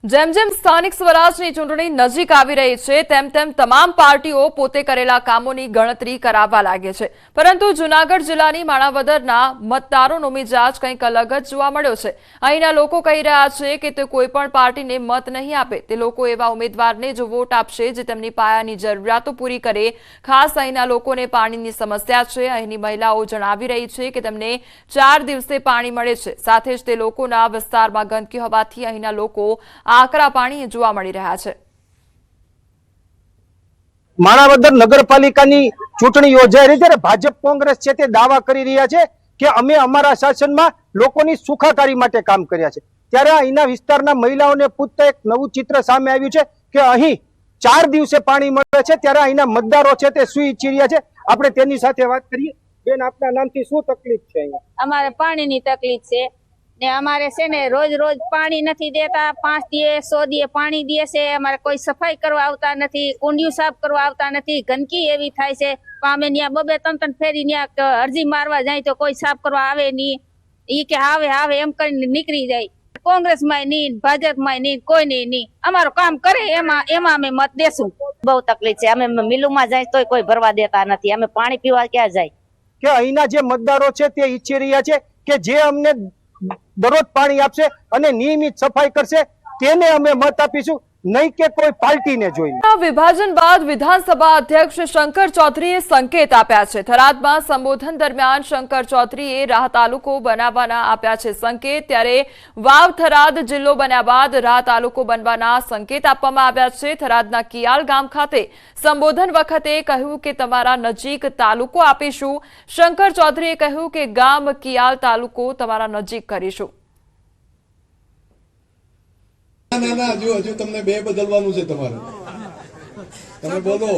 જેમ જેમ સ્થાનિક સ્વરાજની ચૂંટણી નજીક આવી રહી છે તેમ તેમ તમામ પાર્ટીઓ પોતે કરેલા કામોની ગણતરી કરાવવા લાગે છે, પરંતુ જૂનાગઢ જિલ્લાની માણાવદરના મતદારોનો મિજાજ કંઈક અલગ જ જોવા મળ્યો છે। અહીંના લોકો કહી રહ્યા છે કે તે કોઈ પણ પાર્ટીને મત નહીં આપે, તે લોકો એવા ઉમેદવારને જ વોટ આપશે જે તેમની પાયાની જરૂરિયાતો પૂરી કરે। ખાસ અહીંના લોકોને પાણીની સમસ્યા છે। અહીંની મહિલાઓ જણાવી રહી છે કે તેમને 4 દિવસે પાણી મળે છે, સાથે જ તે લોકોના વિસ્તારમાં ગંદકી હોવાથી અહીંના લોકો આકરા પાણી જોવા મળી રહ્યા છે। માણાવદર નગરપાલિકાની ચૂંટણી યોજાઈ રહી ત્યારે ભાજપ કોંગ્રેસ છે તે દાવા કરી રહ્યા છે કે અમે અમારા શાસનમાં લોકોની સુખાકારી માટે કામ કર્યા છે, ત્યારે અહીંના વિસ્તારના મહિલાઓને પૂછતા એક નવું ચિત્ર સામે આવ્યું છે કે અહીં 4 દિવસે પાણી મળે છે, ત્યારે અહીંના મતદારો છે તે શું ઈચ્છી રહ્યા છે, આપણે તેની સાથે વાત કરીએ। બેન, આપના નામથી શું તકલીફ છે? અમારે પાણીની તકલીફ છે ને અમારે છે ને રોજ રોજ પાણી નથી દેતા। 5 દિવસ 100 દિવસ પાણી દે છે, અમારે કોઈ સફાઈ કરવા આવતા નથી, કુંડિયું સાફ કરવા આવતા નથી, ગંદકી એવી થાય છે। અમે ત્યાં 2-3 ફેરી ત્યાં અરજી મારવા જાય તો કોઈ સાફ કરવા આવે નહીં, ઈ કે આવે એમ કરીને નીકળી જાય। કોંગ્રેસમાં નહીં, ભાજપમાં નહીં, કોઈ નહીં, અમારું કામ કરે એમાં અમે મત દેશું। બહુ તકલીફ છે, અમે મિલુમાં જાય તોય કોઈ ભરવા દેતા નથી, અમે પાણી પીવા ક્યાં જાય? કે અહીંના જે મતદારો છે તે ઈચ્છી રહ્યા છે કે જે અમને દરરોજ પાણી આપશે અને નિયમિત સફાઈ કરશે તેને અમે મત આપીશું, નહીં કે કોઈ પાર્ટીને જોઈને। વિભાજન બાદ વિધાનસભા અધ્યક્ષ શંકર ચૌધરીએ સંકેત આપ્યા છે। થરાદમાં સંબોધન દરમિયાન શંકર ચૌધરીએ રાહ તાલુકો બનાવવાના આપ્યા છે સંકેત, ત્યારે વાવ થરાદ જિલ્લો બન્યા બાદ રાહ તાલુકો બનવાના સંકેત આપવામાં આવ્યા છે। થરાદના કિયાલ ગામ ખાતે સંબોધન વખતે કહ્યું કે તમારા નજીક તાલુકો આપીશું। શંકર ચૌધરીએ કહ્યું કે ગામ કિયાલ તાલુકો તમારા નજીક કરીશું। હજુ તમને 2 બદલવાનું છે તમારે। તમે બોલો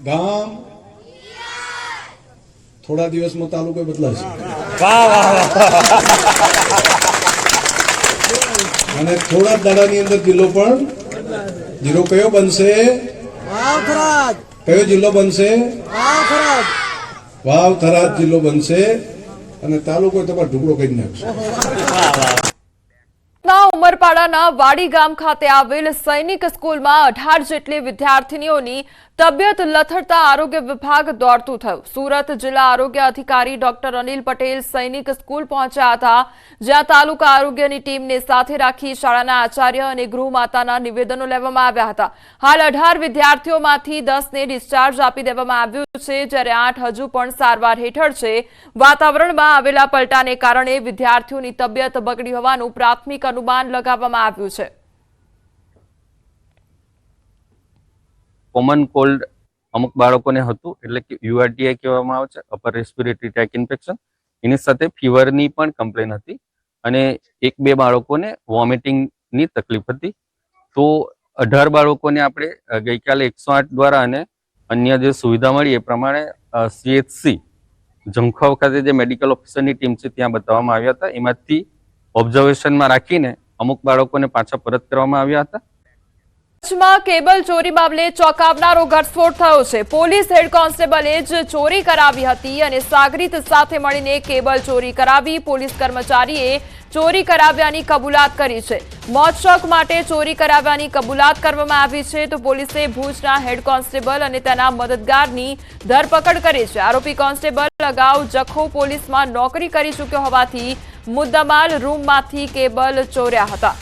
ગામ, થોડા દિવસમાં તાલુકો બદલાશે। અને થોડા દાડાની અંદર જિલ્લો પણ જિલ્લો કયો બનશે? કયો જિલ્લો બનશે? વાવ થરાદ જિલ્લો બનશે અને તાલુકો તમારો ઢુકડો કરી નાખશે। ઉમરપાડાના વાડી ગામ ખાતે આવેલ સૈનિક સ્કૂલમાં 18 જેટલી વિદ્યાર્થીનીઓની તબિયત લથડતા આરોગ્ય વિભાગ દોડતું થયું। સુરત જિલ્લા આરોગ્ય અધિકારી ડોક્ટર અનિલ પટેલ સૈનિક સ્કૂલ પહોંચ્યા હતા, જ્યાં તાલુકા આરોગ્યની ટીમને સાથે રાખી શાળાના આચાર્ય અને ગૃહમાતાના નિવેદનો લેવામાં આવ્યા હતા। હાલ 18 વિદ્યાર્થીઓમાંથી 10ને ડિસ્ચાર્જ આપી દેવામાં આવ્યું છે, જ્યારે 8 હજુ પણ સારવાર હેઠળ છે। વાતાવરણમાં આવેલા પલટાને કારણે વિદ્યાર્થીઓની તબિયત બગડી હોવાનું પ્રાથમિક અનુમાન લગાવવામાં આવ્યું છે। કોમન કોલ્ડ અમુક બાળકોને હતું, એટલે કે યુઆરટીઆઈ કહેવામાં આવે છે, અપર રેસ્પિરેટરી ટ્રેક ઇન્ફેક્શન। એની સાથે ફીવરની પણ કમ્પ્લેન હતી અને 1-2 બાળકોને વોમિટિંગની તકલીફ હતી। તો 18 બાળકોને આપણે ગઈકાલે 108 દ્વારા અને અન્ય જે સુવિધા મળી એ પ્રમાણે CHC જંખવાવ ખાતે જે મેડિકલ ઓફિસરની ટીમ છે ત્યાં બતાવવામાં આવ્યા હતા। એમાંથી ઓબ્ઝર્વેશનમાં રાખીને અમુક બાળકોને પાછા પરત કરવામાં આવ્યા હતા। કચ્છમાં કેબલ ચોરી મામલે ચોંકાવનારો ઘટસ્ફોટ થયો છે। પોલીસ હેડ કોન્સ્ટેબલે જ ચોરી કરાવી હતી અને સાગરીત સાથે મળીને કેબલ ચોરી કરાવી। પોલીસ કર્મચારીએ ચોરી કરાવ્યાની કબૂલાત કરી છે। મોજશોખ માટે ચોરી કરાવ્યાની કબૂલાત કરવામાં આવી છે, તો પોલીસે ભુજના હેડ કોન્સ્ટેબલ અને તેના મદદગારની ધરપકડ કરી છે। આરોપી કોન્સ્ટેબલ અગાઉ જખૌ પોલીસમાં નોકરી કરી ચૂક્યો હોવાથી મુદ્દામાલ રૂમમાંથી કેબલ ચોર્યા હતા।